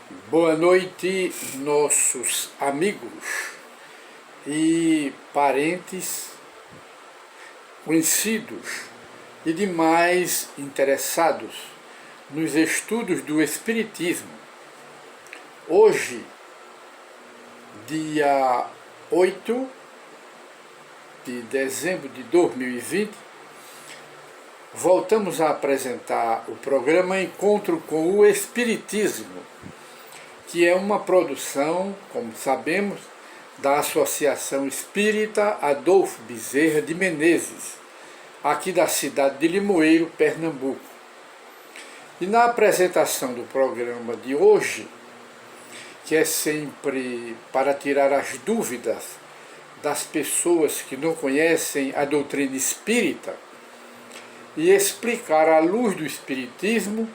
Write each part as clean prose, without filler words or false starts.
Boa noite, nossos amigos e parentes, conhecidos e demais interessados nos estudos do Espiritismo. Hoje, dia 8 de dezembro de 2020, voltamos a apresentar o programa Encontro com o Espiritismo, que é uma produção, como sabemos, da Associação Espírita Adolfo Bezerra de Menezes, aqui da cidade de Limoeiro, Pernambuco. E na apresentação do programa de hoje, que é sempre para tirar as dúvidas das pessoas que não conhecem a doutrina espírita e explicar à luz do Espiritismo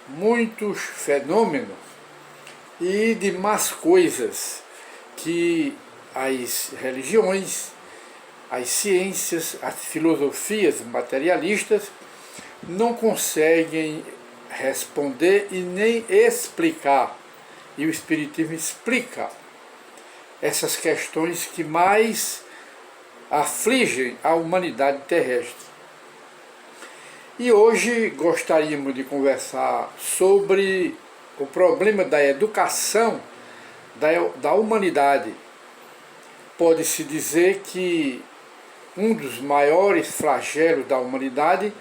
muitos fenômenos e demais coisas que as religiões, as ciências, as filosofias materialistas não conseguem responder e nem explicar. E o Espiritismo explica essas questões que mais afligem a humanidade terrestre. E hoje gostaríamos de conversar sobre o problema da educação da humanidade. Pode-se dizer que um dos maiores flagelos da humanidade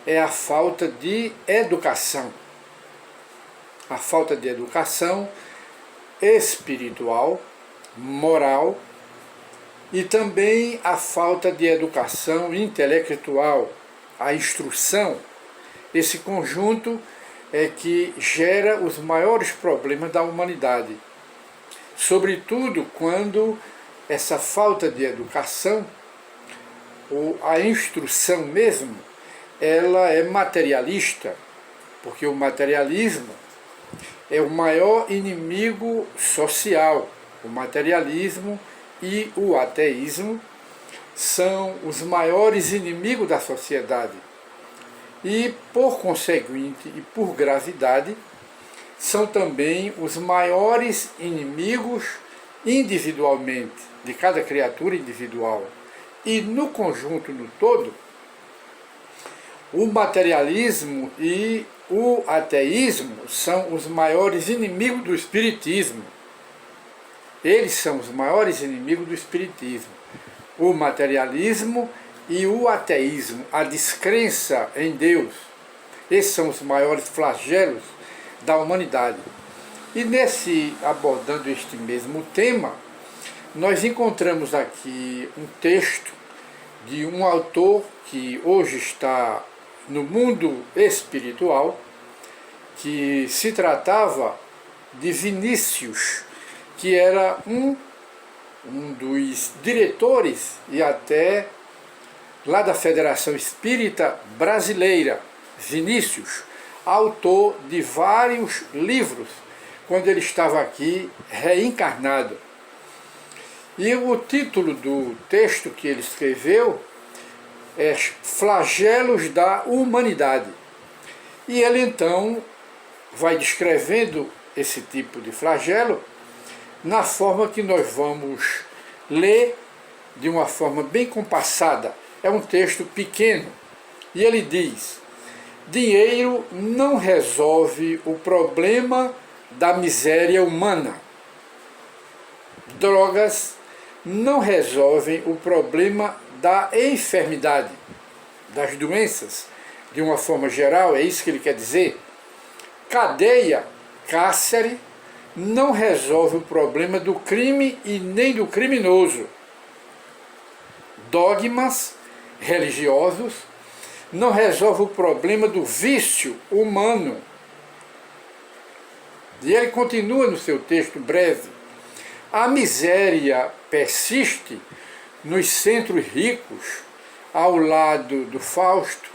é a falta de educação. A falta de educação espiritual, moral e também a falta de educação intelectual, a instrução. Esse conjunto é que gera os maiores problemas da humanidade. Sobretudo quando essa falta de educação, ou a instrução mesmo, ela é materialista, porque o materialismo é o maior inimigo social. O materialismo e o ateísmo são os maiores inimigos da sociedade. E, por conseguinte e por gravidade, são também os maiores inimigos individualmente, de cada criatura individual. E no conjunto, no todo, o materialismo e o ateísmo são os maiores inimigos do Espiritismo. Eles são os maiores inimigos do Espiritismo. O materialismo e o ateísmo, a descrença em Deus. Esses são os maiores flagelos da humanidade. E abordando este mesmo tema, nós encontramos aqui um texto de um autor que hoje está no mundo espiritual, que se tratava de Vinícius, que era um dos diretores e até lá da Federação Espírita Brasileira, Vinícius, autor de vários livros, quando ele estava aqui reencarnado. E o título do texto que ele escreveu é Flagelos da Humanidade. E ele então vai descrevendo esse tipo de flagelo na forma que nós vamos ler de uma forma bem compassada. É um texto pequeno, e ele diz: dinheiro não resolve o problema da miséria humana. Drogas não resolvem o problema da enfermidade, das doenças, de uma forma geral, é isso que ele quer dizer. Cadeia, cárcere, não resolve o problema do crime e nem do criminoso. Dogmas religiosos não resolve o problema do vício humano. E ele continua no seu texto breve: a miséria persiste nos centros ricos, ao lado do Fausto,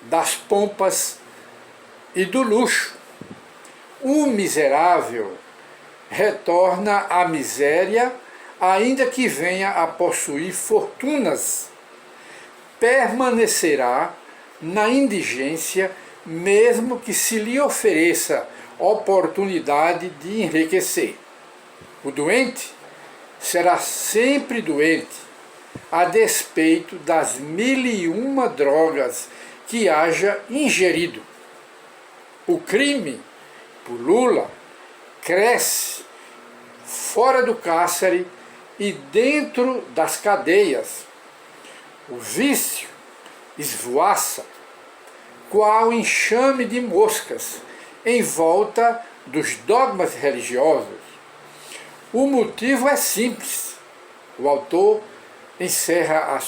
das pompas e do luxo. O miserável retorna à miséria, ainda que venha a possuir fortunas. Permanecerá na indigência, mesmo que se lhe ofereça oportunidade de enriquecer. O doente será sempre doente, a despeito das 1001 drogas que haja ingerido. O crime pulula, cresce fora do cárcere e dentro das cadeias. O vício esvoaça, qual enxame de moscas em volta dos dogmas religiosos. O motivo é simples. O autor encerra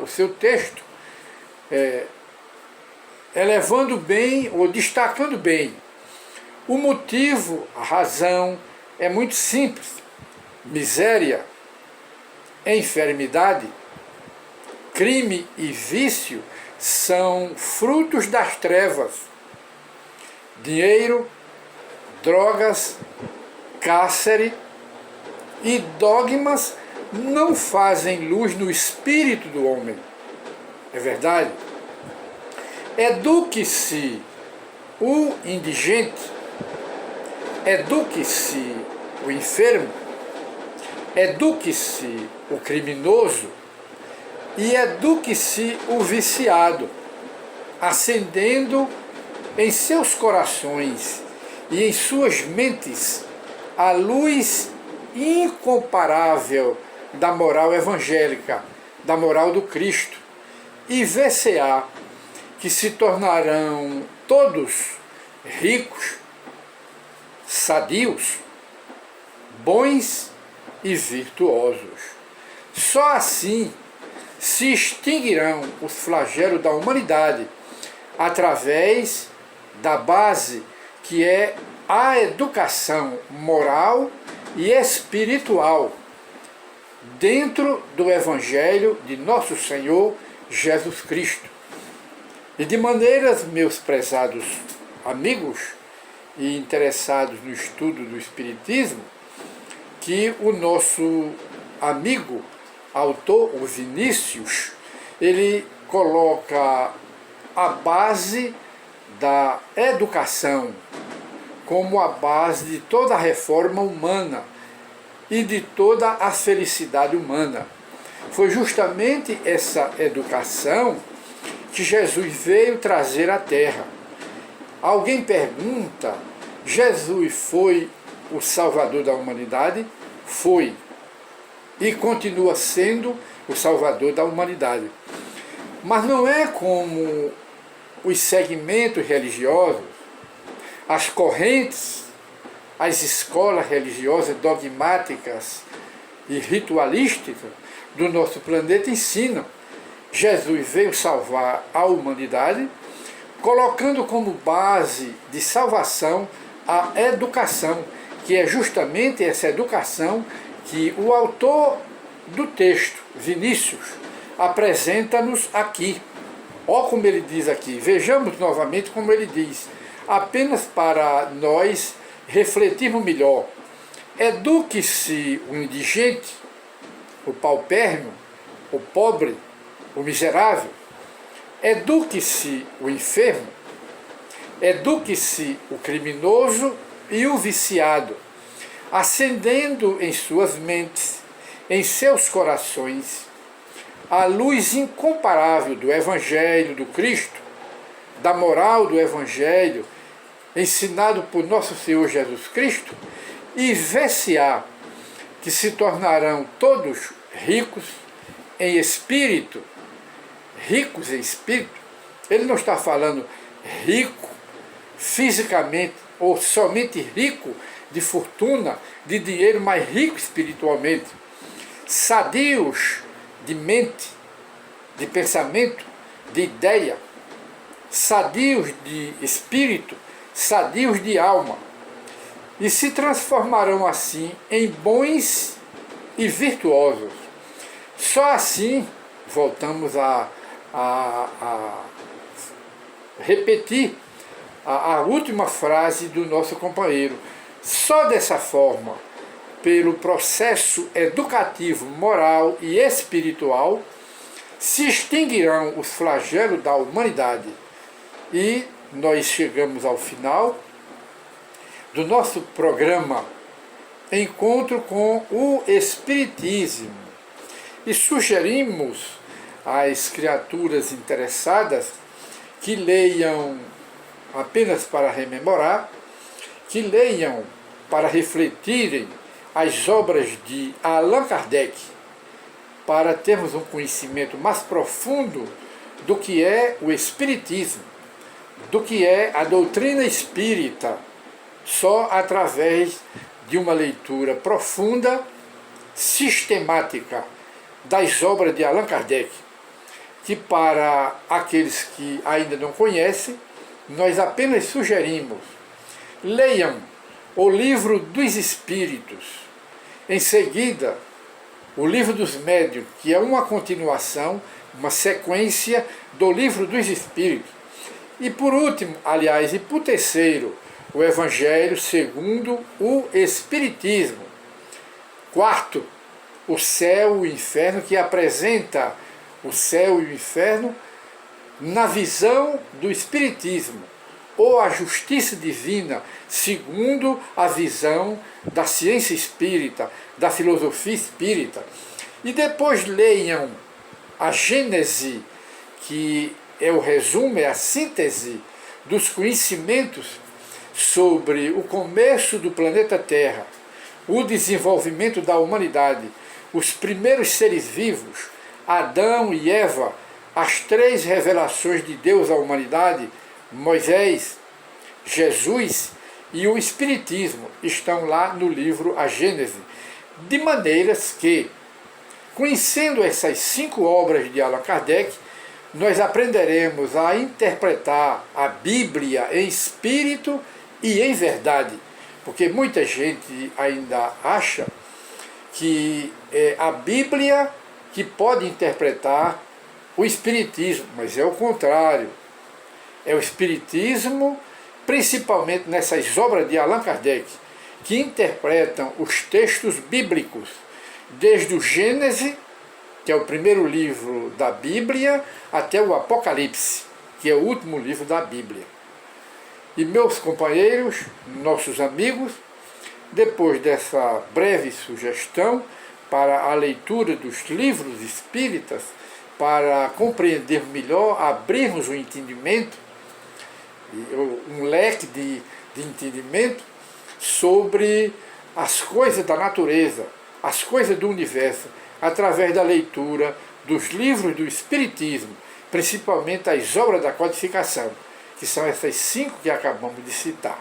o seu texto elevando bem ou destacando bem. O motivo, a razão, é muito simples. Miséria, enfermidade, crime e vício são frutos das trevas. Dinheiro, drogas, cárcere e dogmas não fazem luz no espírito do homem. É verdade? Eduque-se o indigente, eduque-se o enfermo, eduque-se o criminoso e eduque-se o viciado, acendendo em seus corações e em suas mentes a luz incomparável da moral evangélica, da moral do Cristo, e ver-se-á que se tornarão todos ricos, sadios, bons e virtuosos. Só assim se extinguirão os flagelos da humanidade, através da base que é a educação moral e espiritual dentro do Evangelho de nosso Senhor Jesus Cristo. E de maneiras, meus prezados amigos e interessados no estudo do Espiritismo, que o nosso amigo, autor, o Vinícius, ele coloca a base da educação como a base de toda a reforma humana e de toda a felicidade humana. Foi justamente essa educação que Jesus veio trazer à Terra. Alguém pergunta, Jesus foi o Salvador da humanidade? Foi. E continua sendo o Salvador da humanidade. Mas não é como os segmentos religiosos, as correntes, as escolas religiosas dogmáticas e ritualísticas do nosso planeta ensinam. Jesus veio salvar a humanidade, colocando como base de salvação a educação, que é justamente essa educação que o autor do texto, Vinícius, apresenta-nos aqui. Ó como ele diz aqui, vejamos novamente como ele diz, apenas para nós refletirmos melhor. Eduque-se o indigente, o paupérrimo, o pobre, o miserável. Eduque-se o enfermo, eduque-se o criminoso e o viciado, acendendo em suas mentes, em seus corações, a luz incomparável do Evangelho do Cristo, da moral do Evangelho, ensinado por nosso Senhor Jesus Cristo, e ver-se-á que se tornarão todos ricos em espírito. Ricos em espírito, ele não está falando rico fisicamente, ou somente rico de fortuna, de dinheiro, mas rico espiritualmente. Sadios de mente, de pensamento, de ideia, sadios de espírito, sadios de alma, e se transformarão assim em bons e virtuosos. Só assim, voltamos a repetir a última frase do nosso companheiro, só dessa forma, pelo processo educativo, moral e espiritual, se extinguirão os flagelos da humanidade. E nós chegamos ao final do nosso programa Encontro com o Espiritismo e sugerimos às criaturas interessadas que leiam apenas para rememorar, que leiam para refletirem as obras de Allan Kardec, para termos um conhecimento mais profundo do que é o Espiritismo, do que é a doutrina espírita, só através de uma leitura profunda, sistemática das obras de Allan Kardec, que para aqueles que ainda não conhecem, nós apenas sugerimos: leiam o Livro dos Espíritos, em seguida o Livro dos Médiuns, que é uma continuação, uma sequência do Livro dos Espíritos, e por último, aliás, e por terceiro, o Evangelho segundo o Espiritismo. Quarto, o Céu e o Inferno, que apresenta o céu e o inferno na visão do Espiritismo, ou a justiça divina segundo a visão da ciência espírita, da filosofia espírita. E depois leiam a Gênese, que é o resumo, é a síntese dos conhecimentos sobre o começo do planeta Terra, o desenvolvimento da humanidade, os primeiros seres vivos, Adão e Eva, as três revelações de Deus à humanidade, Moisés, Jesus e o Espiritismo, estão lá no livro A Gênese. De maneiras que, conhecendo essas 5 obras de Allan Kardec, nós aprenderemos a interpretar a Bíblia em espírito e em verdade, porque muita gente ainda acha que é a Bíblia que pode interpretar o Espiritismo, mas é o contrário. É o Espiritismo, principalmente nessas obras de Allan Kardec, que interpretam os textos bíblicos, desde o Gênese, que é o primeiro livro da Bíblia, até o Apocalipse, que é o último livro da Bíblia. E meus companheiros, nossos amigos, depois dessa breve sugestão para a leitura dos livros espíritas, para compreender melhor, abrirmos o entendimento, um leque de entendimento sobre as coisas da natureza, as coisas do universo, através da leitura dos livros do Espiritismo, principalmente as obras da codificação, que são essas 5 que acabamos de citar.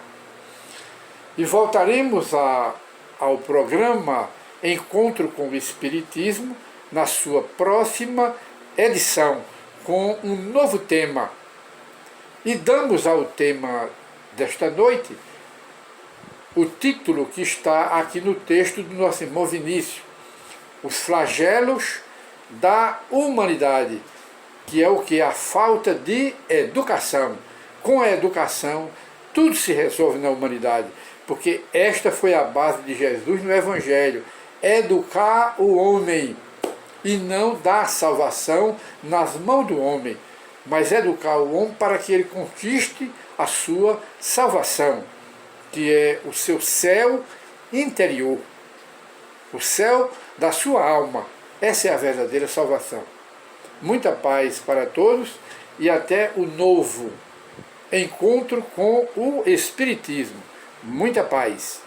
E voltaremos ao programa Encontro com o Espiritismo na sua próxima edição, com um novo tema. E damos ao tema desta noite o título que está aqui no texto do nosso irmão Vinícius: Os flagelos da humanidade, que é o que? A falta de educação. Com a educação, tudo se resolve na humanidade, porque esta foi a base de Jesus no Evangelho: educar o homem, e não dar salvação nas mãos do homem, mas educar o homem para que ele conquiste a sua salvação, que é o seu céu interior, o céu da sua alma. Essa é a verdadeira salvação. Muita paz para todos e até o novo Encontro com o Espiritismo. Muita paz.